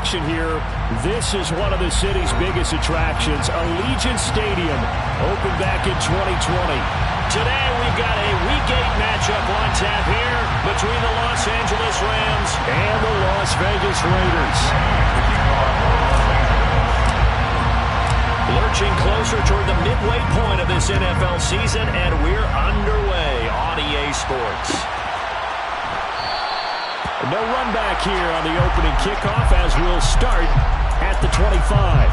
action here. This is one of the city's biggest attractions. Allegiant Stadium opened back in 2020. Today we've got a Week 8 matchup on tap here between the Los Angeles Rams and the Las Vegas Raiders. Lurching closer toward the midway point of this NFL season, and we're underway on EA Sports. No run back here on the opening kickoff as we'll start at the 25.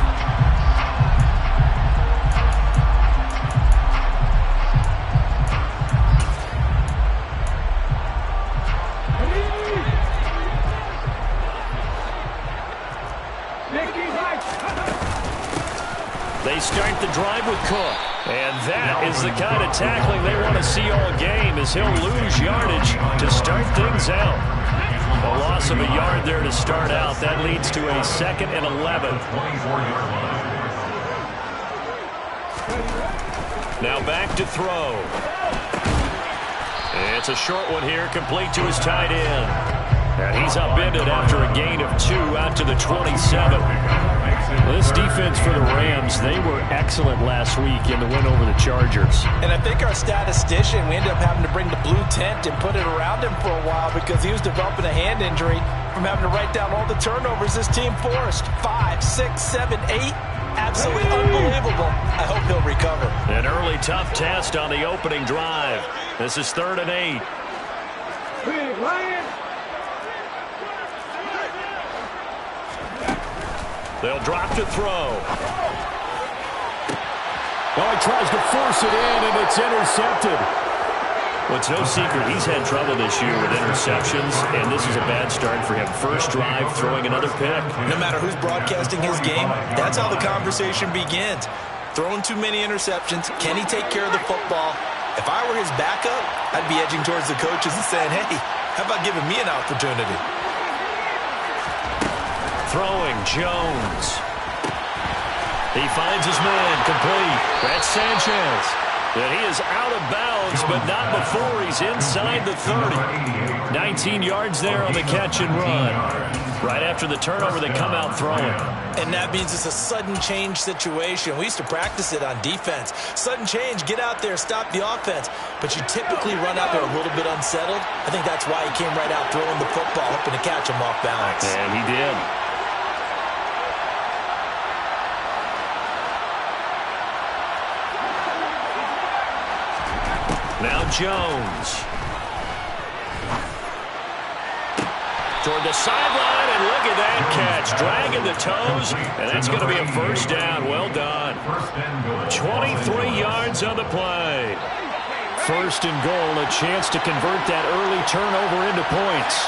They start the drive with Cook. And that is the kind of tackling they want to see all game, as he'll lose yardage to start things out. A loss of a yard there to start out. That leads to a 2nd and 11. Now back to throw. It's a short one here, complete to his tight end. And he's upended after a gain of 2 out to the 27. This defense for the Rams, they were excellent last week in the win over the Chargers. And I think our statistician, we ended up having to bring the blue tent and put it around him for a while because he was developing a hand injury from having to write down all the turnovers this team forced. 5, 6, 7, 8. Absolutely unbelievable. I hope he'll recover. An early tough test on the opening drive. This is 3rd and 8. They'll drop to throw. Oh, he tries to force it in, and it's intercepted. Well, it's no secret he's had trouble this year with interceptions, and this is a bad start for him. First drive, throwing another pick. No matter who's broadcasting his game, that's how the conversation begins. Throwing too many interceptions. Can he take care of the football? If I were his backup, I'd be edging towards the coaches and saying, hey, how about giving me an opportunity? Throwing, Jones. He finds his man, complete. That's Sanchez. And he is out of bounds, but not before he's inside the 30. 19 yards there on the catch and run. Right after the turnover, they come out throwing. And that means it's a sudden change situation. We used to practice it on defense. Sudden change, get out there, stop the offense. But you typically run out there a little bit unsettled. I think that's why he came right out throwing the football, hoping to catch him off balance. And he did. Now Jones. Toward the sideline, and look at that catch. Dragging the toes, and that's going to be a first down. Well done. 23 yards on the play. First and goal, a chance to convert that early turnover into points.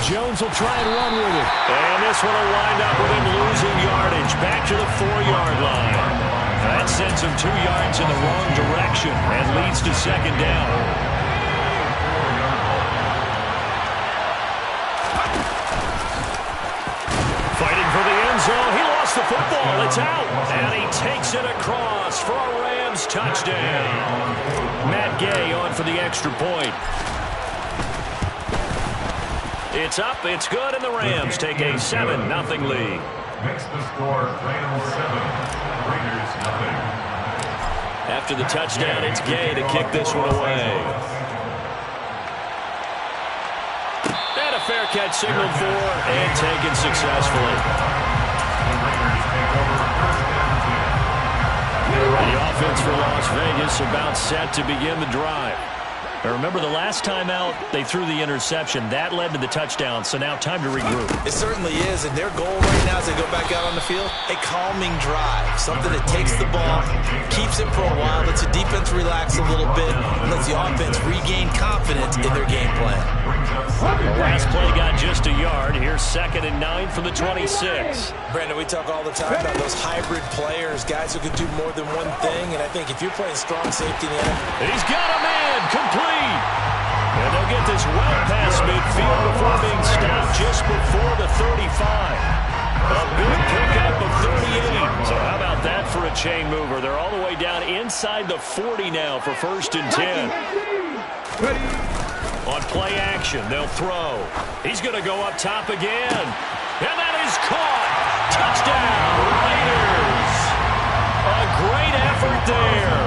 Jones will try and run with it. And this one will wind up with him losing yardage. Back to the 4-yard line. That sends him 2 yards in the wrong direction and leads to 2nd down. Fighting for the end zone. He lost the football. It's out. And he takes it across for a Rams touchdown. Matt Gay on for the extra point. It's up, it's good, and the Rams take a 7-0 lead. Makes the score Rams 7, Raiders 0. After the touchdown, it's Gay to kick this one away. And a fair catch signaled for and taken successfully. The offense for Las Vegas about set to begin the drive. Now remember, the last time out, they threw the interception. That led to the touchdown, so now time to regroup. It certainly is, and their goal right now as they go back out on the field, a calming drive. Something that takes the ball, keeps it for a while, lets the defense relax a little bit, and lets the offense regain confidence in their game plan. The last play got just a yard. Here's 2nd and 9 from the 26. Brandon, we talk all the time about those hybrid players, guys who can do more than one thing, and I think if you're playing strong safety in the NFL, he's got a man, complete. And they'll get this well past midfield before being stopped just before the 35. A good pickup of 38. So how about that for a chain mover? They're all the way down inside the 40 now for 1st and 10. On play action, they'll throw. He's going to go up top again. And that is caught. Touchdown, Raiders. A great effort there.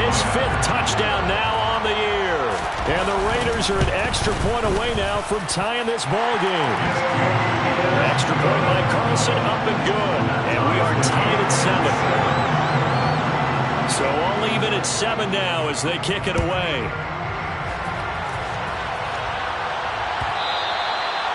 His 5th touchdown now on the year. And the Raiders are an extra point away now from tying this ball game. Extra point by Carlson, up and good. And we are tied at 7. So all even at 7 now as they kick it away.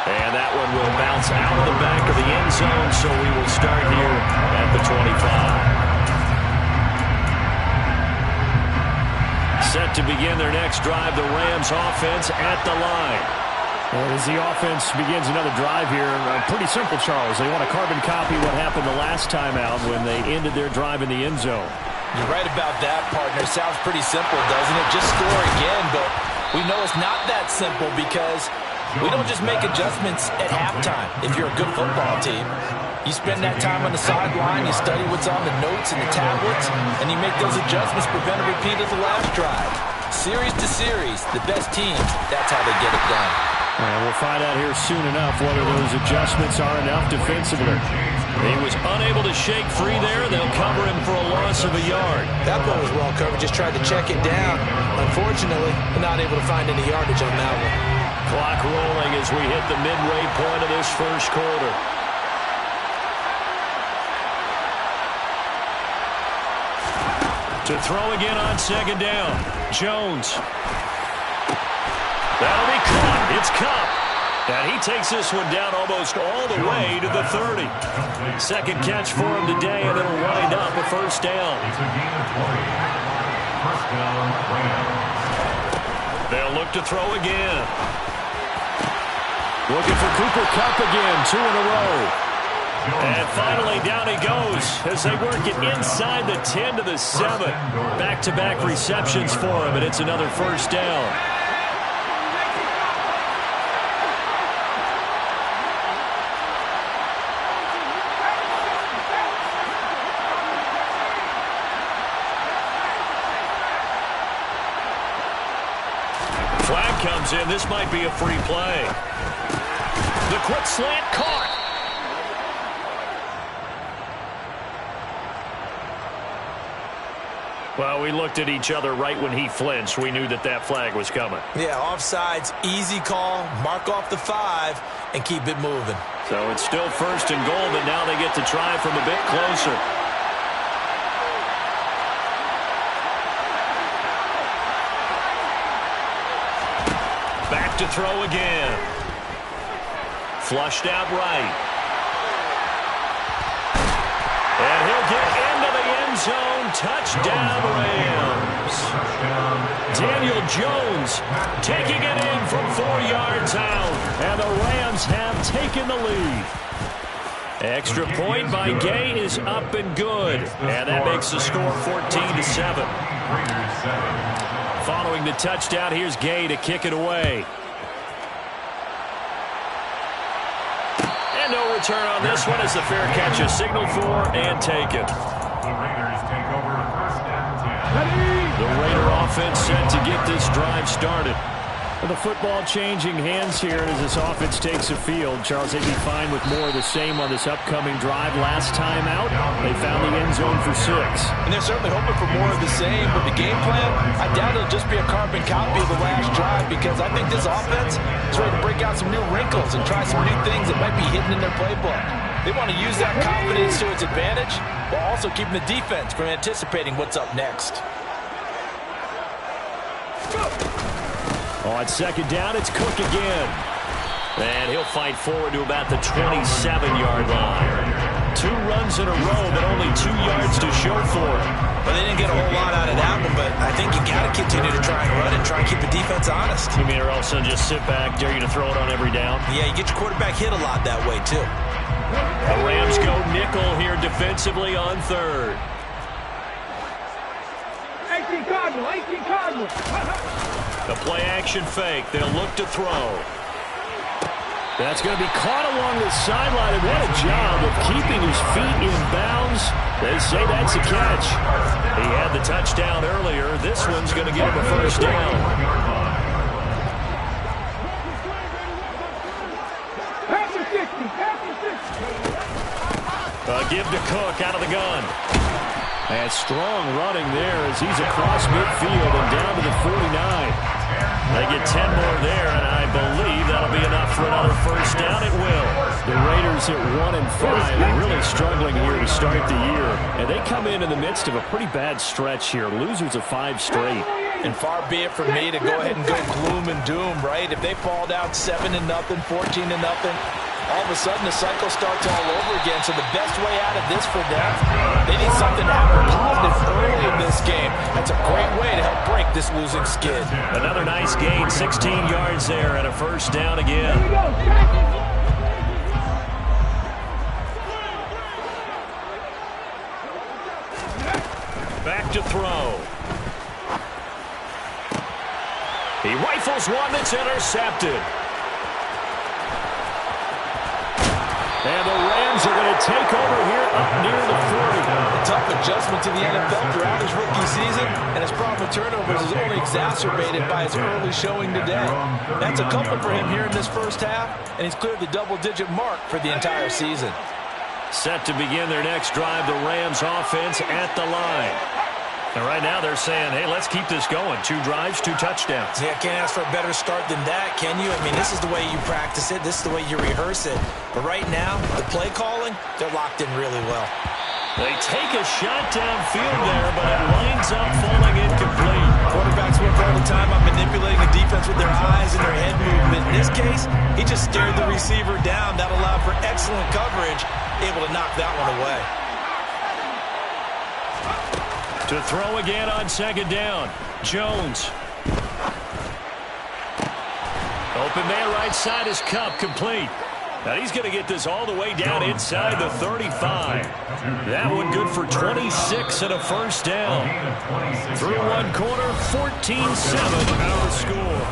And that one will bounce out of the back of the end zone, so we will start here at the 25. Set to begin their next drive, the Rams offense at the line. And as the offense begins another drive here, pretty simple, Charles. They want to carbon copy what happened the last time out when they ended their drive in the end zone. You're right about that, partner. Sounds pretty simple, doesn't it? Just score again, but we know it's not that simple because we don't just make adjustments at halftime. If you're a good football team, you spend that time on the sideline, you study what's on the notes and the tablets, and you make those adjustments, prevent a repeat of the last drive. Series to series, the best teams, that's how they get it done. And we'll find out here soon enough whether those adjustments are enough defensively. He was unable to shake free there. They'll cover him for a loss of a yard. That ball was well covered, just tried to check it down. Unfortunately, not able to find any yardage on that one. Clock rolling as we hit the midway point of this first quarter. To throw again on second down. Jones. That'll be caught. It's Kupp. And he takes this one down almost all the way to the 30. Second catch for him today, and it'll wind up a first down. It's a gain of 20. First down, Rams. They'll look to throw again. Looking for Cooper Kupp again, 2 in a row. And finally, down he goes as they work it inside the 10 to the 7. Back-to-back receptions for him, and it's another first down. Flag comes in. This might be a free play. The quick slant caught. Well, we looked at each other right when he flinched. We knew that that flag was coming. Yeah, offsides, easy call, mark off the 5, and keep it moving. So it's still first and goal, but now they get to try from a bit closer. Back to throw again. Flushed out right. And he'll get into the end zone. Touchdown, Rams. Daniel Jones taking it in from 4 yards out. And the Rams have taken the lead. Extra point by Gay is up and good. And that makes the score 14-7. Following the touchdown, here's Gay to kick it away. And no return on this one as the fair catch is signaled for and taken. The Raiders take over first and 10. The Raider offense set to get this drive started. The football changing hands here as this offense takes the field. Charles, they'd be fine with more of the same on this upcoming drive. Last time out, they found the end zone for 6. And they're certainly hoping for more of the same, but the game plan, I doubt it'll just be a carbon copy of the last drive because I think this offense is ready to break out some new wrinkles and try some new things that might be hidden in their playbook. They want to use that confidence to its advantage while also keeping the defense from anticipating what's up next. On second down, it's Cook again. And he'll fight forward to about the 27-yard line. 2 runs in a row, but only 2 yards to show for it. But they didn't get a whole lot out of that one, but I think you got to continue to try and run and try and keep the defense honest. You mean or else they'll just sit back, dare you to throw it on every down? Yeah, you get your quarterback hit a lot that way, too. The Rams go nickel here defensively on third. 18 Cardinal. The play-action fake. They'll look to throw. That's going to be caught along the sideline, and what a job of keeping his feet in bounds. They say that's a catch. He had the touchdown earlier. This one's going to give him a first down. Give to Cook out of the gun. And strong running there as he's across midfield and down to the 49. They get 10 more there, and I believe that'll be enough for another first down. It will. The Raiders at 1-5 and really struggling here to start the year. And they come in the midst of a pretty bad stretch here. Losers of 5 straight. And far be it from me to go ahead and go gloom and doom, right? If they fall down 7-0, 14-0, all of a sudden the cycle starts all over again. So the best way out of this for them, they need something to happen positive early in this game. That's a great way to help break this losing skid. Another nice gain, 16 yards there, and a first down again. Back to throw. He rifles one that's intercepted. And the Rams are going to take over here up near the 40. A tough adjustment to the NFL throughout his rookie season, and his problem with turnovers is only exacerbated by his early showing today. That's a couple for him here in this first half, and he's cleared the double-digit mark for the entire season. Set to begin their next drive, the Rams offense at the line. And right now they're saying, hey, let's keep this going. 2 drives, 2 touchdowns. Yeah, can't ask for a better start than that, can you? I mean, this is the way you practice it. This is the way you rehearse it. But right now, the play calling, they're locked in really well. They take a shot downfield there, but it winds up falling incomplete. Quarterbacks work all the time on manipulating the defense with their eyes and their head movement. In this case, he just stared the receiver down. That allowed for excellent coverage, able to knock that one away. To throw again on second down. Jones. Open man right side is Kupp, complete. Now he's going to get this all the way down inside the 35. That one good for 26 and a first down. Through one quarter, 14-7 our score.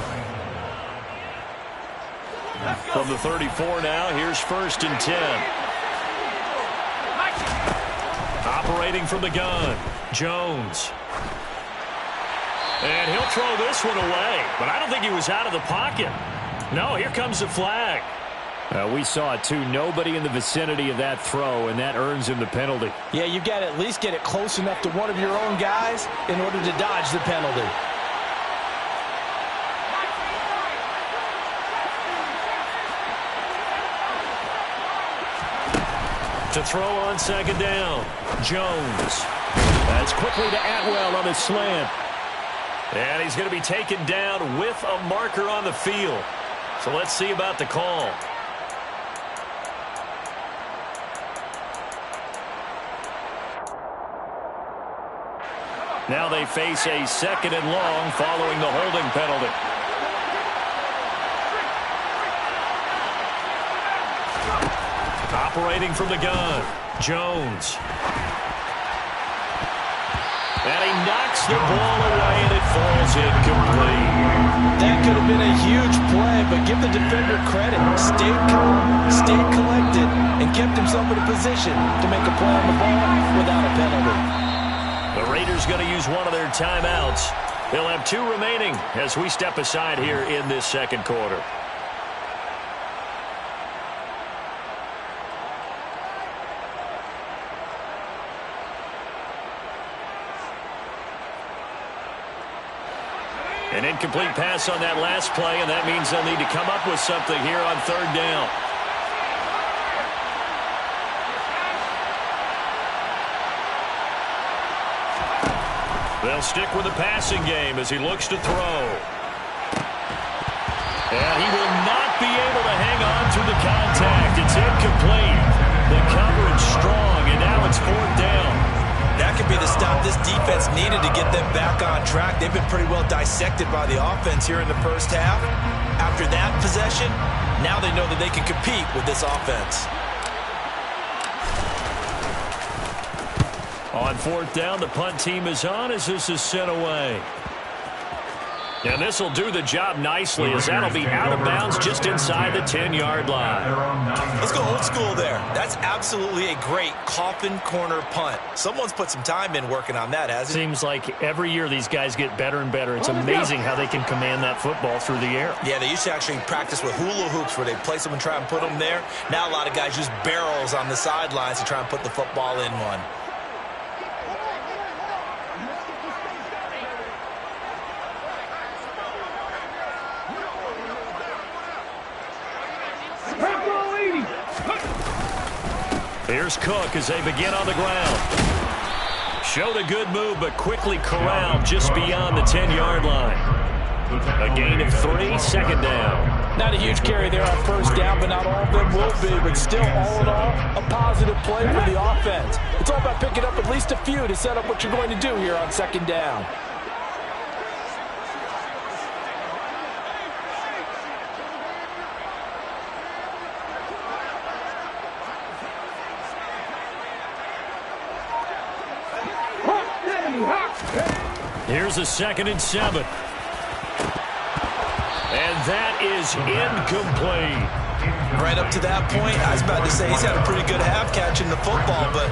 From the 34 now, here's 1st and 10. Operating from the gun. Jones. And he'll throw this one away, but I don't think he was out of the pocket. No, here comes the flag. We saw it too. Nobody in the vicinity of that throw, and that earns him the penalty. Yeah, you've got to at least get it close enough to one of your own guys in order to dodge the penalty. To throw on second down, Jones. That's quickly to Atwell on the slant. And he's going to be taken down with a marker on the field. So let's see about the call. Now they face a 2nd and long following the holding penalty. Operating from the gun, Jones. And he knocks the ball away, and it falls incomplete. That could have been a huge play, but give the defender credit. Stayed calm, stayed collected, and kept himself in a position to make a play on the ball without a penalty. The Raiders going to use one of their timeouts. They'll have 2 remaining as we step aside here in this second quarter. An incomplete pass on that last play, and that means they'll need to come up with something here on 3rd down. They'll stick with the passing game as he looks to throw. And he will not be able to hang on through the contact. It's incomplete. The coverage strong, and now it's 4th down. That could be the stop this defense needed to get them back on track. They've been pretty well dissected by the offense here in the first half. After that possession, now they know that they can compete with this offense. On 4th down, the punt team is on as this is sent away. And this will do the job nicely, as that'll be out of bounds just inside the 10-yard line. Let's go old school there. That's absolutely a great coffin corner punt. Someone's put some time in working on that, hasn't he? Seems like every year these guys get better and better. It's amazing how they can command that football through the air. Yeah, they used to actually practice with hula hoops where they place them and try and put them there. Now a lot of guys use barrels on the sidelines to try and put the football in one. Here's Cook as they begin on the ground. Showed a good move, but quickly corralled just beyond the 10-yard line. A gain of 3, second down. Not a huge carry there on first down, but not all of them will be. But still, all in all, a positive play for the offense. It's all about picking up at least a few to set up what you're going to do here on second down. Here's a 2nd and 7. And that is incomplete. Right up to that point, I was about to say he's had a pretty good half catching the football, but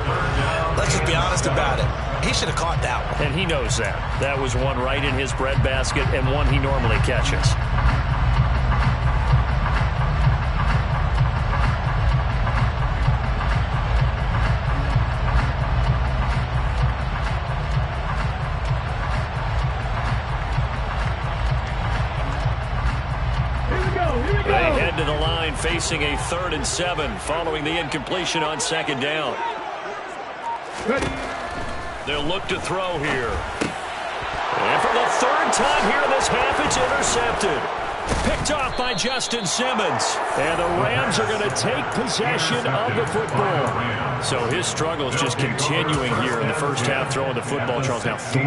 let's just be honest about it. He should have caught that one. And he knows that. That was one right in his breadbasket and one he normally catches. To the line, facing a 3rd and 7 following the incompletion on second down. They'll look to throw here. And for the 3rd time here in this half, it's intercepted. Picked off by Justin Simmons. And the Rams are going to take possession of the football. So his struggle is just continuing here in the first half, throwing the football. Charles, now 3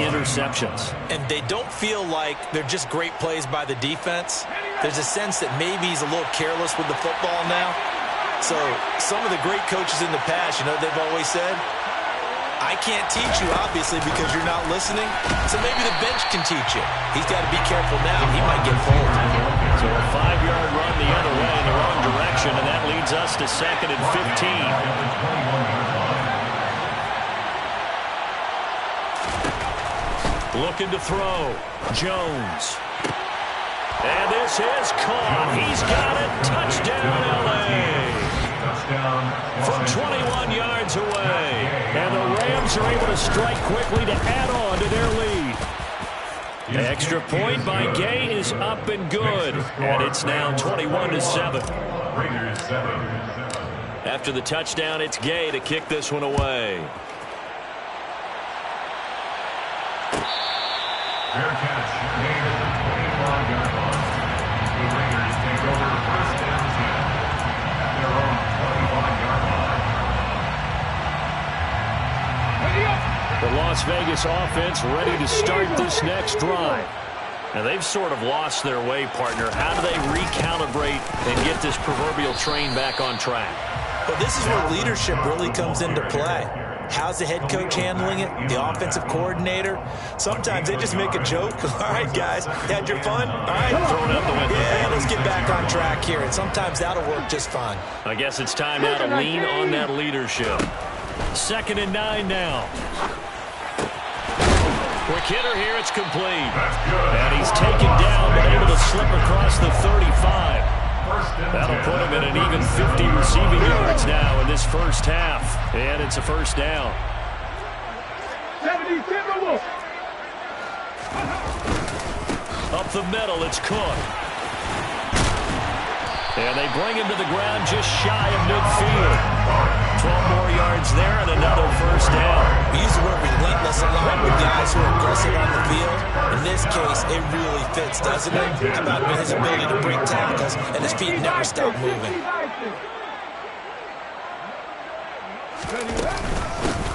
interceptions. And they don't feel like they're just great plays by the defense. There's a sense that maybe he's a little careless with the football now. So some of the great coaches in the past, you know, they've always said, I can't teach you, obviously, because you're not listening. So maybe the bench can teach you. He's got to be careful now. He might get pulled. So a 5-yard run the other way in the wrong direction, and that leads us to 2nd and 15. Looking to throw. Jones. And this is caught. He's got it. Touchdown, L.A. From 21 yards away. And the Rams are able to strike quickly to add on to their lead. The extra point by Gay is up and good. And it's now 21-7. After the touchdown, it's Gay to kick this one away. Fair catch. 25-yard line. The Raiders take over 1st and 10 at their own 25-yard line. The Las Vegas offense ready to start this next drive. Now they've sort of lost their way, partner. How do they recalibrate and get this proverbial train back on track? Well, this is where leadership really comes into play. How's the head coach handling it? The offensive coordinator? Sometimes they just make a joke. All right, guys, had your fun? All right, Throw it out the window. Yeah, let's get back on track here. And sometimes that'll work just fine. I guess it's time now to lean on that leadership. 2nd and 9 now. Quick hitter here, it's complete. And he's taken down, but able to slip across the 35. That'll put him at an even 50 receiving yards now in this first half. And it's a first down. 77 Wolf. Up the middle, it's Cook. And they bring him to the ground just shy of midfield. 12 more yards there and another first down. We use the word relentless a lot with guys who are aggressive on the field. In this case, it really fits, doesn't it? How about his ability to break tackles and his feet never stop moving?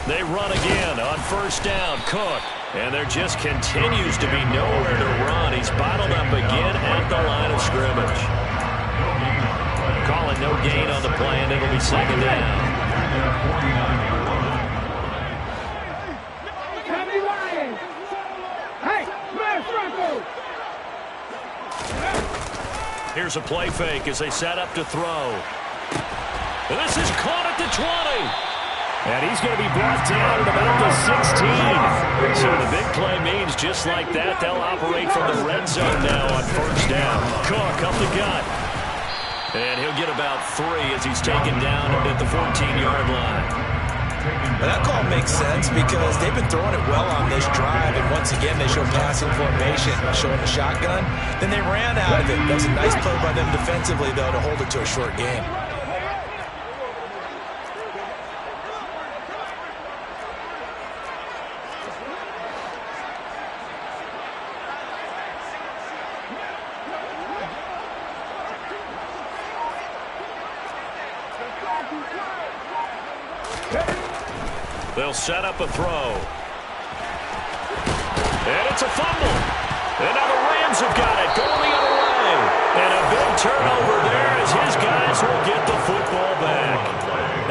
They run again on first down. Cook. And there just continues to be nowhere to run. He's bottled up again at the line of scrimmage. Calling no gain on the play, and it'll be second down. Hey, smash Franco! Here's a play fake as they set up to throw. And this is caught at the 20. And he's going to be brought down at about the 16. So the big play means just like that, they'll operate from the red zone now on first down. Cook up the gut. And he'll get about 3 as he's taken down at the 14-yard line. Well, that call makes sense because they've been throwing it well on this drive, and once again they show passing formation, showing the shotgun. Then they ran out of it. That was a nice play by them defensively, though, to hold it to a short game. They'll set up a throw. And it's a fumble. And now the Rams have got it, going the other way. And a big turnover there as his guys will get the football back.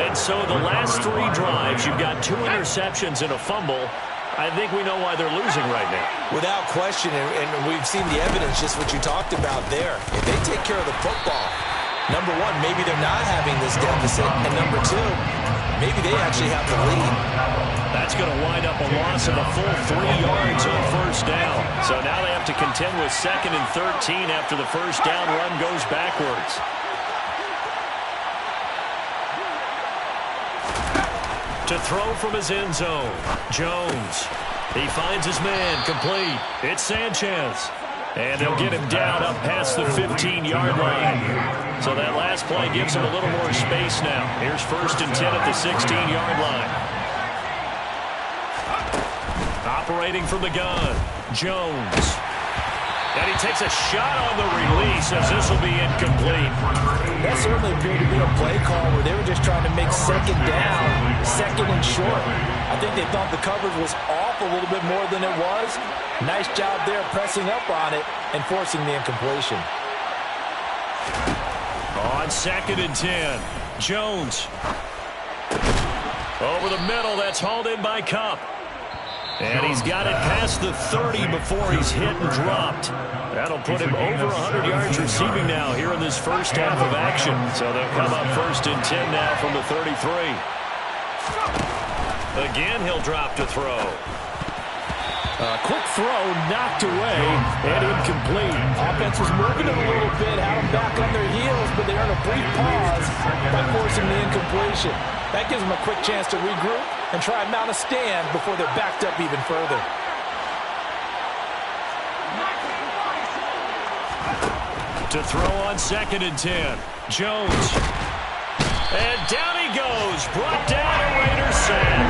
And so the last 3 drives, you've got 2 interceptions and a fumble. I think we know why they're losing right now. Without question, and we've seen the evidence, just what you talked about there. If they take care of the football, number 1, maybe they're not having this deficit. And number 2, maybe they actually have the lead. That's going to wind up a loss of a full 3 yards on first down. So now they have to contend with 2nd and 13 after the first down run goes backwards. To throw from his end zone, Jones. He finds his man, complete. It's Sanchez. And they'll get him down up past the 15-yard line. So that last play gives him a little more space now. Here's 1st and 10 at the 16-yard line. Operating from the gun, Jones. And he takes a shot on the release as this will be incomplete. That certainly appeared to be a play call where they were just trying to make 2nd down, 2nd and short. I think they thought the coverage was off a little bit more than it was. Nice job there pressing up on it and forcing the incompletion. On 2nd and 10, Jones. Over the middle, that's hauled in by Kupp. And he's got it past the 30 before he's hit and dropped. That'll put him over 100 yards receiving now here in this first half of action. So they'll come up 1st and 10 now from the 33. Again, he'll drop to throw. A quick throw knocked away and incomplete. Offense was moving it a little bit, had them back on their heels, but they earned a brief pause by forcing the incompletion. That gives them a quick chance to regroup and try and mount a stand before they're backed up even further. To throw on 2nd and 10, Jones. And down he goes, brought down a Raiders sack.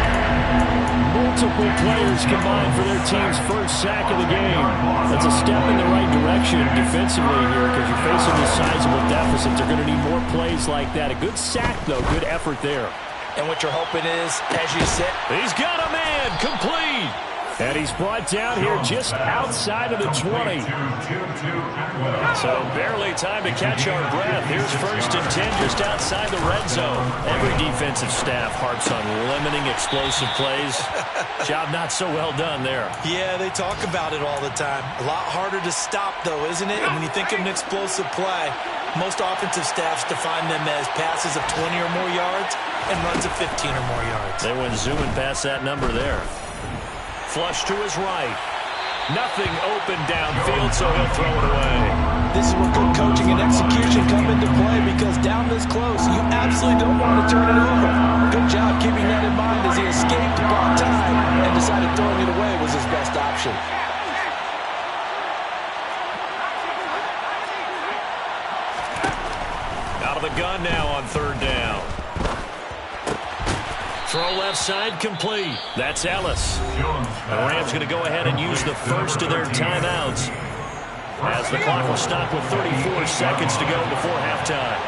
Multiple players combined for their team's first sack of the game. That's a step in the right direction defensively here because you're facing this sizable deficit. They're going to need more plays like that. A good sack, though. Good effort there. And what you're hoping is, as you said, he's got a man, complete. And he's brought down here just outside of the 20. So barely time to catch our breath. Here's 1st and 10 just outside the red zone. Every defensive staff harps on limiting explosive plays. Job not so well done there. Yeah, they talk about it all the time. A lot harder to stop, though, isn't it? And when you think of an explosive play, most offensive staffs define them as passes of 20 or more yards and runs of 15 or more yards. They went zooming past that number there. Flush to his right. Nothing open downfield, so he'll throw it away. This is where good coaching and execution come into play because down this close, you absolutely don't want to turn it over. Good job keeping that in mind as he escaped upon time and decided throwing it away was his best option. Out of the gun now on 3rd down. Throw left side complete. That's Ellis. The Rams going to go ahead and use the first of their timeouts as the clock will stop with 34 seconds to go before halftime.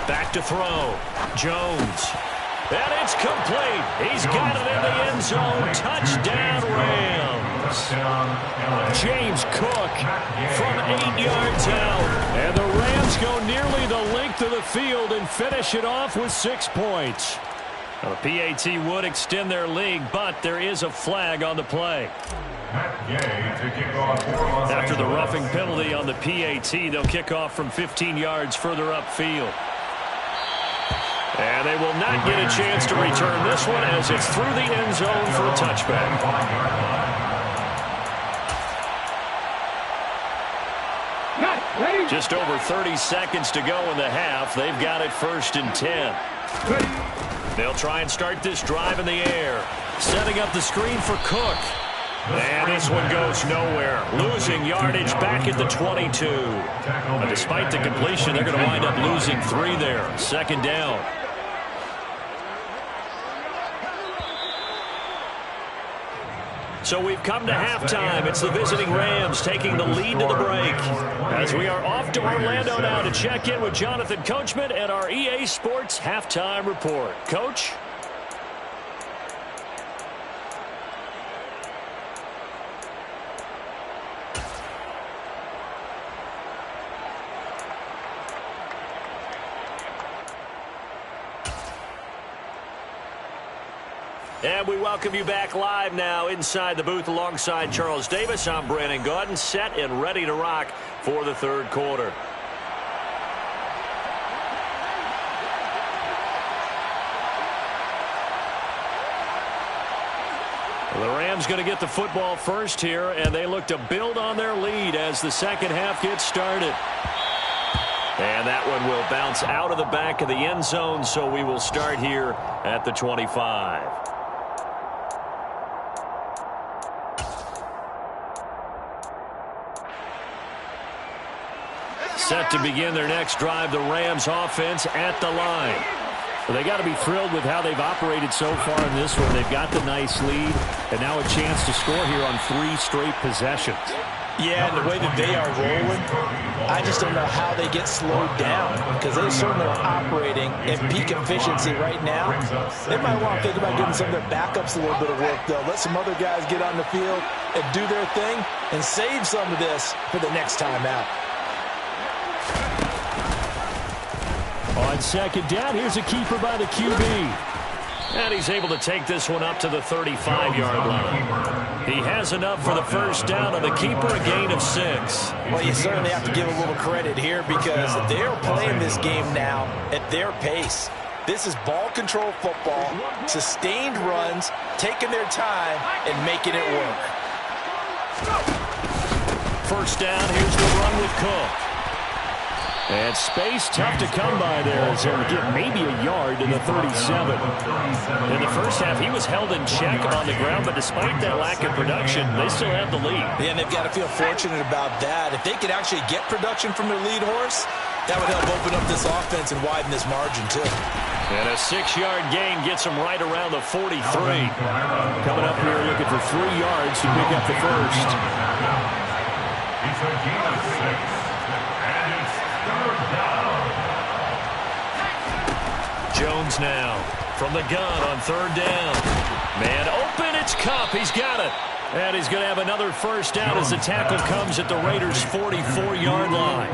Back to throw. Jones. And it's complete. He's got it in the end zone. Touchdown, Rams. James Cook from 8 yards out. And the Rams go nearly the length of the field and finish it off with 6 points. Now, the PAT would extend their lead, but there is a flag on the play. Matt Gay to kick off for Los After the Angeles. roughing penalty on the PAT, they'll kick off from 15 yards further upfield. And they will not get a chance to return this one as it's through the end zone for a touchback. Just over 30 seconds to go in the half. They've got it 1st and 10. They'll try and start this drive in the air. Setting up the screen for Cook. And this one goes nowhere. Losing yardage back at the 22. But despite the completion, they're going to wind up losing 3 there. 2nd down. So we've come to halftime. It's the visiting Rams taking the lead to the break. As we are off to Orlando now to check in with Jonathan Coachman and our EA Sports Halftime Report. Coach? And we welcome you back live now inside the booth alongside Charles Davis. I'm Brandon Gaudin, set and ready to rock for the 3rd quarter. The Rams going to get the football first here, and they look to build on their lead as the 2nd half gets started. And that one will bounce out of the back of the end zone, so we will start here at the 25. Set to begin their next drive, the Rams offense at the line. Well, they got to be thrilled with how they've operated so far in this one. They've got the nice lead, and now a chance to score here on 3 straight possessions. Yeah, and the way that they are rolling, I just don't know how they get slowed down because they certainly are operating at peak efficiency right now. They might want to think about giving some of their backups a little bit of work, though. Let some other guys get on the field and do their thing and save some of this for the next time out. On 2nd down, here's a keeper by the QB. And he's able to take this one up to the 35-yard line. He has enough for the 1st down on the keeper, a gain of 6. Well, you certainly have to give a little credit here because they're playing this game now at their pace. This is ball control football, sustained runs, taking their time, and making it work. 1st down, here's the run with Cook. And space tough to come by there as they'll get maybe a yard to the 37. In the 1st half, he was held in check on the ground, but despite that lack of production, they still have the lead. Yeah, and they've got to feel fortunate about that. If they could actually get production from their lead horse, that would help open up this offense and widen this margin, too. And a 6-yard gain gets them right around the 43. Coming up here looking for 3 yards to pick up the 1st. It's a gain of 6. Jones now from the gun on 3rd down. Man open, it's Kupp. He's got it. And he's going to have another 1st down as the tackle comes at the Raiders' 44-yard line.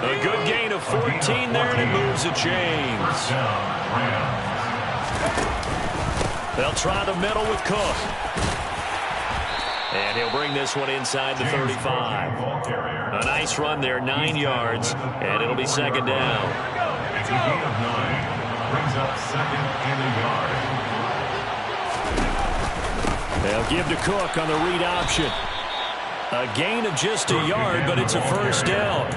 A good gain of 14 there, and it moves the chains. They'll try the middle with Cook. And he'll bring this one inside the 35. A nice run there, 9 yards, and it'll be 2nd down. It's a gain of 9. Brings up 2nd and a yard. They'll give to Cook on the read option. A gain of just a yard, but it's a 1st down.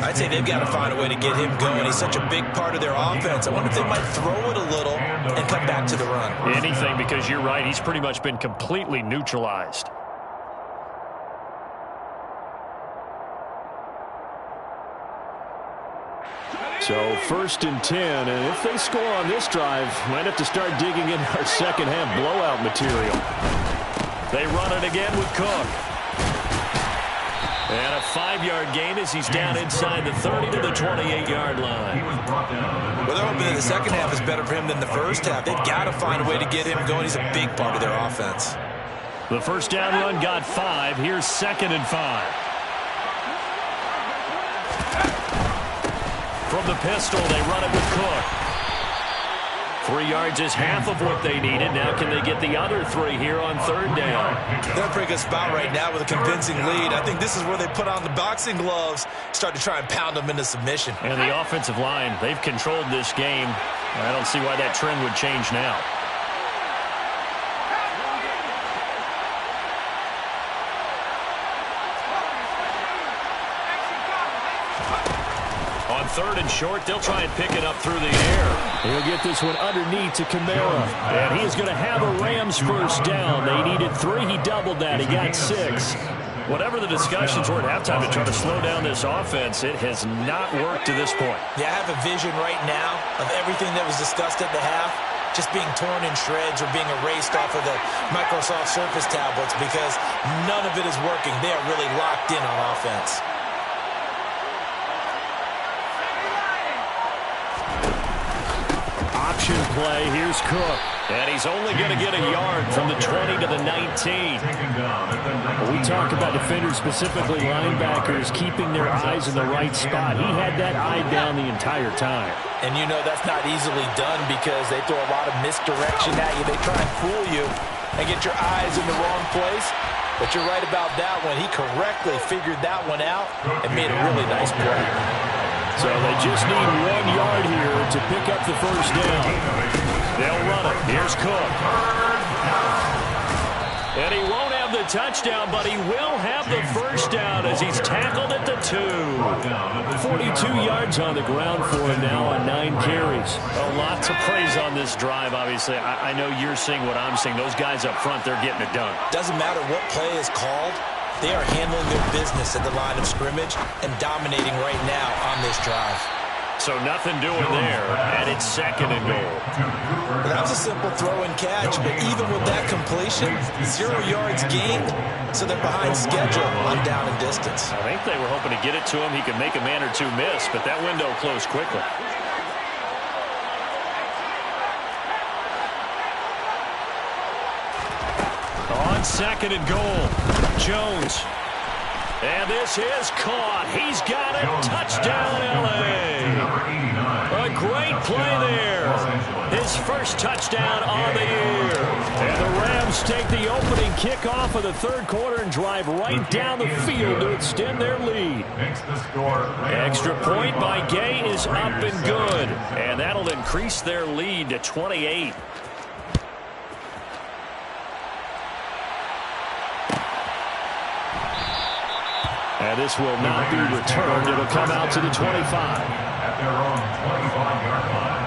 I'd say they've got to find a way to get him going. He's such a big part of their offense. I wonder if they might throw it a little and come back to the run. Anything, because you're right. He's pretty much been completely neutralized. So 1st and 10, and if they score on this drive, might have to start digging in our 2nd half blowout material. They run it again with Cook. And a 5-yard gain as he's down inside the 30 to the 28-yard line. Well, they're hoping that the 2nd half is better for him than the 1st half. They've got to find a way to get him going. He's a big part of their offense. The 1st down run got 5. Here's 2nd and 5. From the pistol, they run it with Cook. 3 yards is half of what they needed. Now can they get the other 3 here on 3rd down? They're in a pretty good spot right now with a convincing lead. I think this is where they put on the boxing gloves, start to try and pound them into submission. And the offensive line, they've controlled this game. I don't see why that trend would change now. On 3rd and short, they'll try and pick it up through the air. He'll get this one underneath to Kamara. And he is going to have a Rams first down. They needed 3. He doubled that. He got 6. Whatever the discussions were at halftime to try to slow down this offense, it has not worked to this point. Yeah, I have a vision right now of everything that was discussed at the half just being torn in shreds or being erased off of the Microsoft Surface tablets because none of it is working. They are really locked in on offense. Option play. Here's Cook. And he's only going to get a yard from the 20 to the 19. We talk about defenders, specifically linebackers, keeping their eyes in the right spot. He had that eye down the entire time. And you know that's not easily done because they throw a lot of misdirection at you. They try and fool you and get your eyes in the wrong place. But you're right about that one. He correctly figured that one out and made a really nice play. So they just need 1 yard here to pick up the first down. They'll run it. Here's Cook. And he won't have the touchdown, but he will have the first down as he's tackled at the 2. 42 yards on the ground for him now on 9 carries. A lot to praise on this drive, obviously. I know you're seeing what I'm seeing. Those guys up front, they're getting it done. Doesn't matter what play is called. They are handling their business at the line of scrimmage and dominating right now on this drive. So nothing doing there, and it's 2nd and goal. Well, that was a simple throw and catch, but even with that completion, 0 yards gained, so they're behind schedule on down and distance. I think they were hoping to get it to him. He could make a man or two miss, but that window closed quickly. On 2nd and goal, Jones. And this is caught. He's got it. Touchdown, L.A. A great play there. His first touchdown on the year. And the Rams take the opening kickoff of the 3rd quarter and drive right down the field to extend their lead. Extra point by Gay is up and good. And that'll increase their lead to 28. And this will not be returned. It'll come out to the 25. At their own 25-yard line.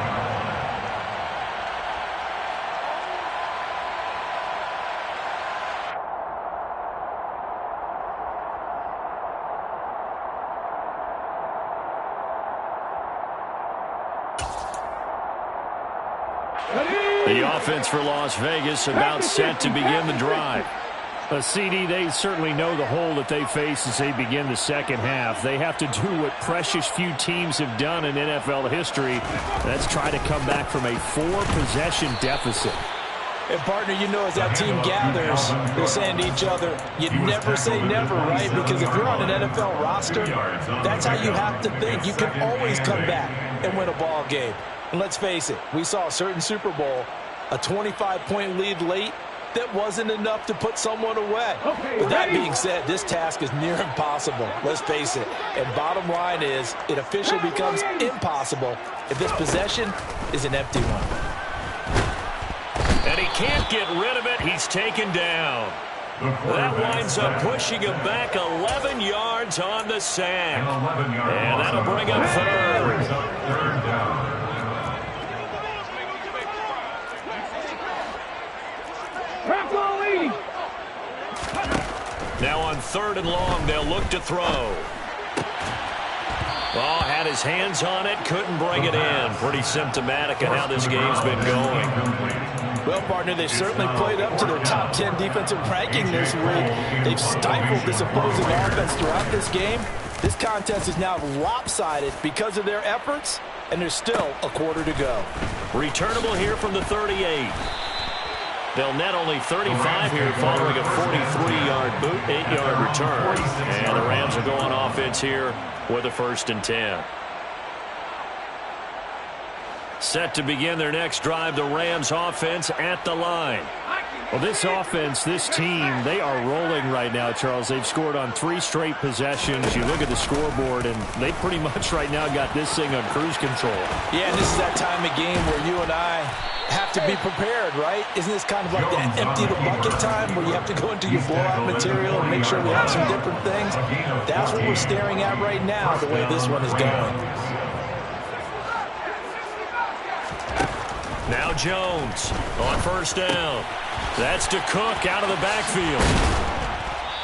The offense for Las Vegas about set to begin the drive. A CD, they certainly know the hole that they face as they begin the 2nd half. They have to do what precious few teams have done in NFL history. That's try to come back from a 4-possession deficit. And, partner, you know as that team gathers, they're saying to each other, you never say never, right? Because if you're on an NFL roster, that's how you have to think. You can always come back and win a ball game. And let's face it, we saw a certain Super Bowl, a 25-point lead late, that wasn't enough to put someone away. With that being said, this task is near impossible. Let's face it. And bottom line is, it officially becomes impossible if this possession is an empty one. And he can't get rid of it. He's taken down. That winds up pushing him back 11 yards on the sack. And that'll bring up 3rd. 3rd down. Now on 3rd and long, they'll look to throw. Oh, had his hands on it, couldn't bring it in. Pretty symptomatic of how this game's been going. Well, partner, they certainly played up to their top 10 defensive ranking this week. They've stifled this opposing offense throughout this game. This contest is now lopsided because of their efforts, and there's still a quarter to go. Returnable here from the 38. They'll net only 35 here following a 43-yard 8-yard return. And the Rams are going offense here with a 1st and 10. Set to begin their next drive, the Rams offense at the line. Well, this offense, this team, they are rolling right now, Charles. They've scored on 3 straight possessions. You look at the scoreboard, and they pretty much right now got this thing on cruise control. Yeah, and this is that time of game where you and I have to be prepared, right? Isn't this kind of like that empty the bucket time where you have to go into your blowout material and make sure we have some different things? That's what we're staring at right now, the way this one is going. Now Jones on first down. That's to Cook out of the backfield.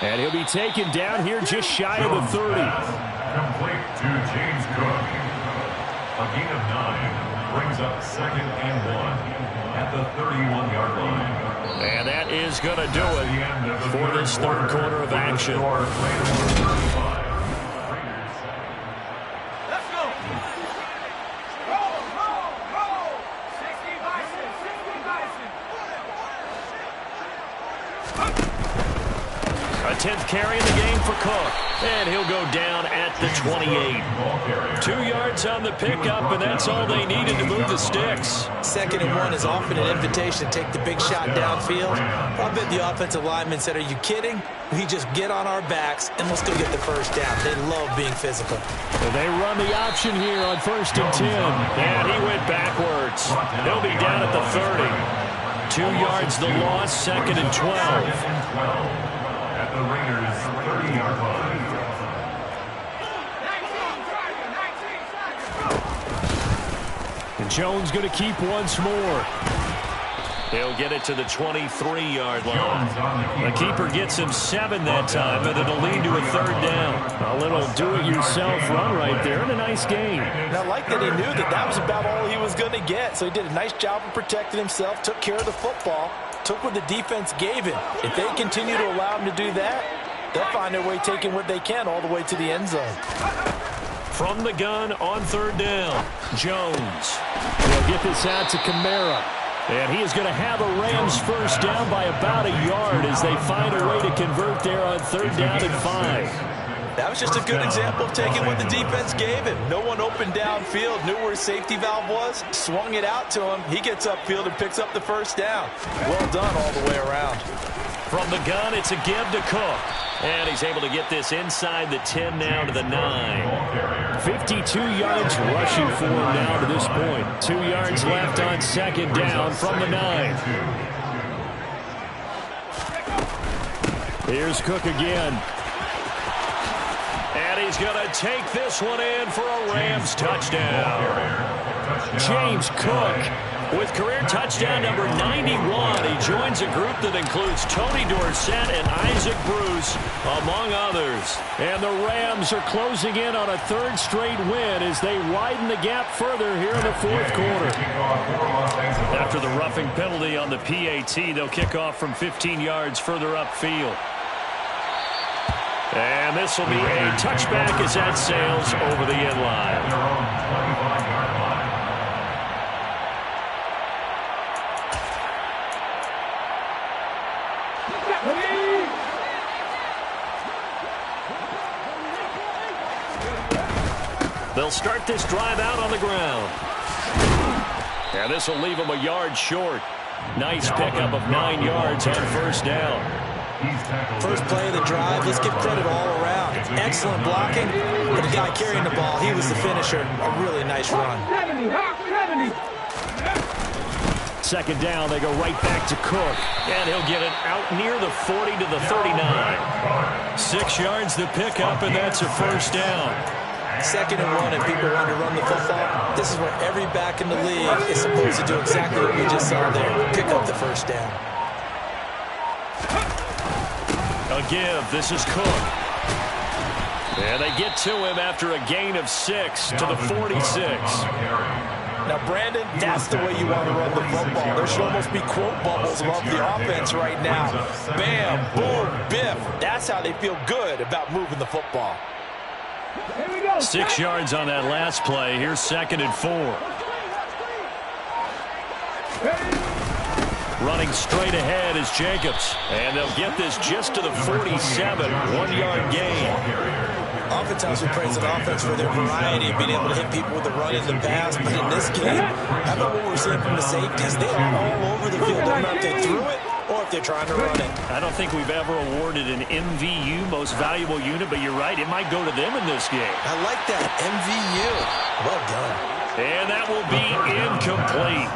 And he'll be taken down here just shy of the 30. Complete to James Cook. A gain of 9 brings up 2nd and 1 at the 31-yard line. And that is going to do it for this third quarter of action. A 10th carry in the game for Cook. And he'll go down at the 28. 2 yards on the pickup, and that's all they needed to move the sticks. 2nd and 1 is often an invitation to take the big shot downfield. I bet the offensive lineman said, are you kidding? We just get on our backs, and let's go get the first down. They love being physical. So they run the option here on 1st and 10. And he went backwards. He'll be down at the 30. 2 yards the loss, 2nd and 12. At the Raiders' 30-yard line. And Jones going to keep once more. He'll get it to the 23-yard line. The keeper gets him 7 that time, and it'll lead to a 3rd down. A little do-it-yourself run right there, and a nice game. And I like that he knew that that was about all he was going to get. So he did a nice job of protecting himself, took care of the football, took what the defense gave him. If they continue to allow him to do that, they'll find their way taking what they can all the way to the end zone. From the gun on 3rd down, Jones. They'll get this out to Kamara. And he is going to have a Rams first down by about a yard as they find a way to convert there on 3rd down and 5. That was just a good example of taking what the defense gave him. No one opened downfield, knew where his safety valve was, swung it out to him. He gets upfield and picks up the first down. Well done all the way around. From the gun, it's a give to Cook. And he's able to get this inside the 10 now to the 9. 52 yards rushing for him now to this point. 2 yards left on 2nd down from the 9. Here's Cook again. And he's going to take this one in for a Rams touchdown. James Cook. With career touchdown number 91, he joins a group that includes Tony Dorsett and Isaac Bruce, among others. And the Rams are closing in on a 3rd straight win as they widen the gap further here in the 4th quarter. After the roughing penalty on the PAT, they'll kick off from 15 yards further upfield. And this will be a touchback as that sails over the end line. They'll start this drive out on the ground. And this will leave them a yard short. Nice pickup of 9 yards on 1st down. First play of the drive, let's give credit all around. Excellent blocking. But the guy carrying the ball, he was the finisher. A really nice run. 2nd down, they go right back to Cook. And he'll get it out near the 40 to the 39. 6 yards the pickup, and that's a 1st down. 2nd and 1, and people want to run the football. This is where every back in the league is supposed to do exactly what we just saw there. Pick up the 1st down. A give. This is Cook. And they get to him after a gain of 6 to the 46. Now, Brandon, that's the way you want to run the football. There should almost be quote bubbles above the offense right now. Bam, boom, biff. That's how they feel good about moving the football. 6 yards on that last play. Here's 2nd and 4. Running straight ahead is Jacobs. And they'll get this just to the 47. 1 yard gain. Oftentimes we praise an offense for their variety of being able to hit people with the run and the pass, but in this game, how about what we're seeing from the safeties? They are all over the field. Don't know if they threw it or if they're trying to run it. I don't think we've ever awarded an MVU, most valuable unit, but you're right, it might go to them in this game. I like that, MVU. Well done. And that will be incomplete.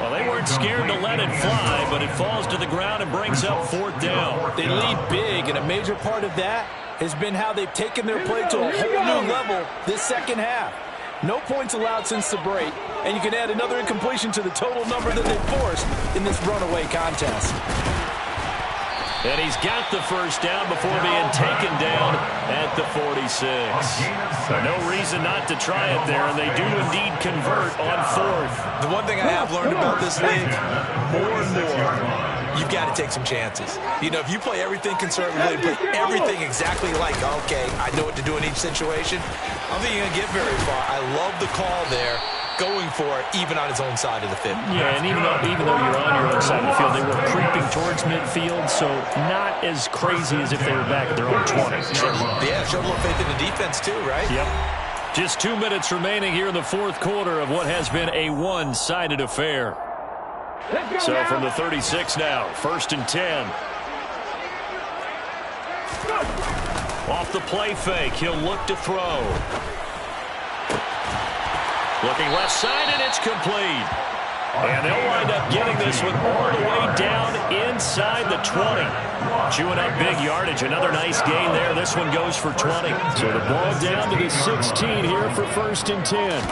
Well, they weren't scared to let it fly, but it falls to the ground and brings up 4th down. They lead big, and a major part of that has been how they've taken their play to a whole new level this second half. No points allowed since the break, and you can add another incompletion to the total number that they forced in this runaway contest. And he's got the first down before being taken down at the 46. No reason not to try it there, and they do indeed convert on 4th. The one thing I have learned about this league, more and more, you've got to take some chances. You know, if you play everything conservatively, play everything exactly like, okay, I know what to do in each situation, I don't think you're going to get very far. I love the call there, going for it, even on his own side of the field. Yeah, and even though you're on your own side of the field, they were creeping towards midfield, so not as crazy as if they were back at their own 20. Yeah, showed a little faith in the defense too, right? Yep. Just 2 minutes remaining here in the 4th quarter of what has been a one-sided affair. So from the 36 now, 1st and 10. Off the play fake, he'll look to throw. Looking left side, and it's complete. And they'll wind up getting this one all the way down inside the 20. Chewing up big yardage. Another nice gain there. This one goes for 20. So the ball down to the 16 here for 1st and 10.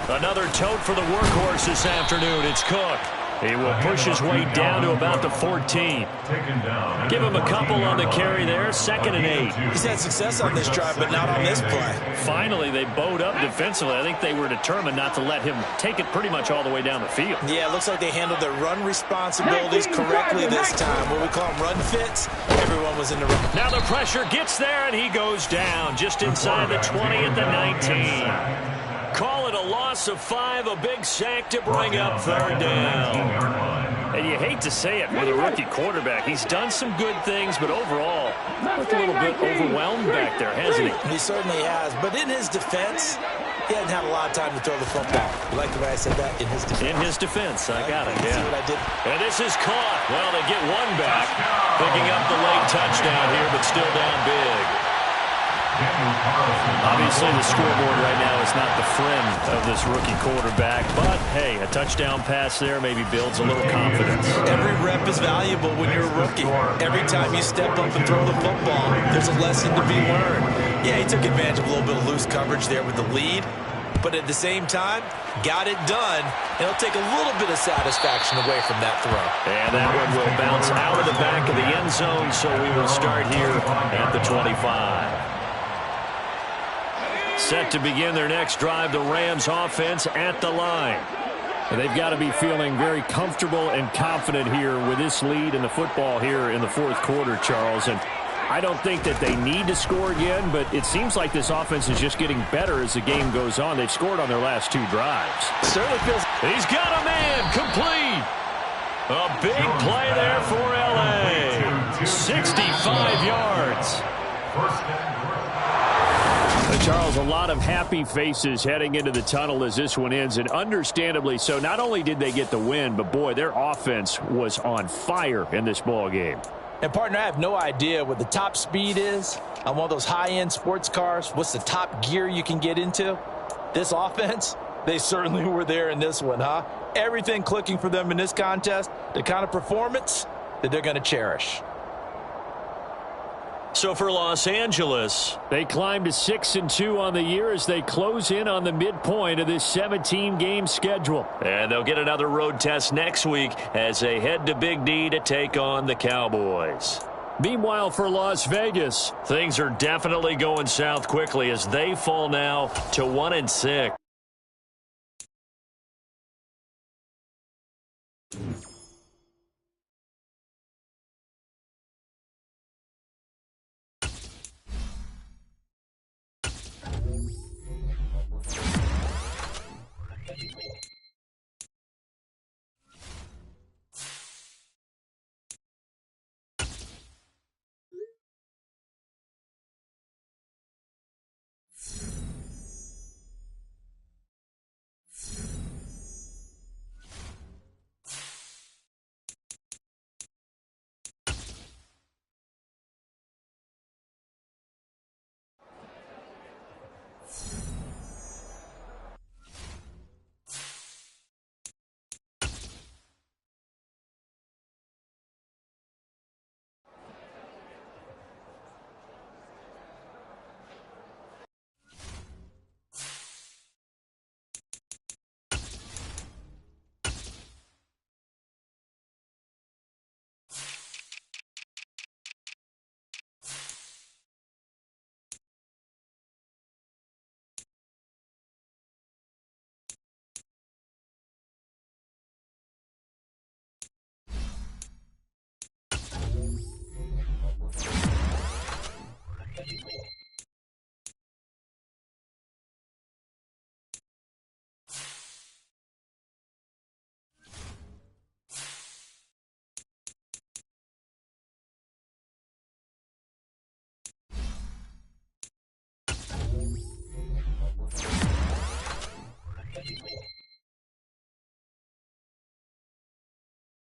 Another tote for the workhorse this afternoon. It's Cook. He will push his way down to about the 14. Give him a couple on the carry there. 2nd and 8. He's had success on this drive, but not on this play. Finally, they bowed up defensively. I think they were determined not to let him take it pretty much all the way down the field. Yeah, it looks like they handled their run responsibilities correctly this time. What we call them run fits, everyone was in the run. Now the pressure gets there, and he goes down just inside the 20 at the 19. Call it a loss of 5, a big sack to bring up 3rd down. And you hate to say it with a rookie quarterback. He's done some good things, but overall, looked a little bit overwhelmed back there, hasn't he? He certainly has. But in his defense, he hasn't had a lot of time to throw the football. You like the way I said that? In his defense. In his defense. I got it, yeah. See what I did? And this is caught. Well, they get one back. Picking up the late touchdown here, but still down big. Obviously, the scoreboard right now is not the friend of this rookie quarterback, but, hey, a touchdown pass there maybe builds a little confidence. Every rep is valuable when you're a rookie. Every time you step up and throw the football, there's a lesson to be learned. Yeah, he took advantage of a little bit of loose coverage there with the lead, but at the same time, got it done, and he'll take a little bit of satisfaction away from that throw. And that one will bounce out of the back of the end zone, so we will start here at the 25. Set to begin their next drive, the Rams offense at the line. And they've got to be feeling very comfortable and confident here with this lead in the football here in the 4th quarter, Charles. And I don't think that they need to score again, but it seems like this offense is just getting better as the game goes on. They've scored on their last 2 drives. Certainly feels. He's got a man complete. A big play there for L.A. 65 yards. Charles, a lot of happy faces heading into the tunnel as this one ends, and understandably so. Not only did they get the win, but, boy, their offense was on fire in this ball game. And, partner, I have no idea what the top speed is on one of those high-end sports cars. What's the top gear you can get into? This offense, they certainly were there in this one, huh? Everything clicking for them in this contest, the kind of performance that they're going to cherish. So for Los Angeles, they climb to 6-2 on the year as they close in on the midpoint of this 17-game schedule. And they'll get another road test next week as they head to Big D to take on the Cowboys. Meanwhile, for Las Vegas, things are definitely going south quickly as they fall now to 1-6.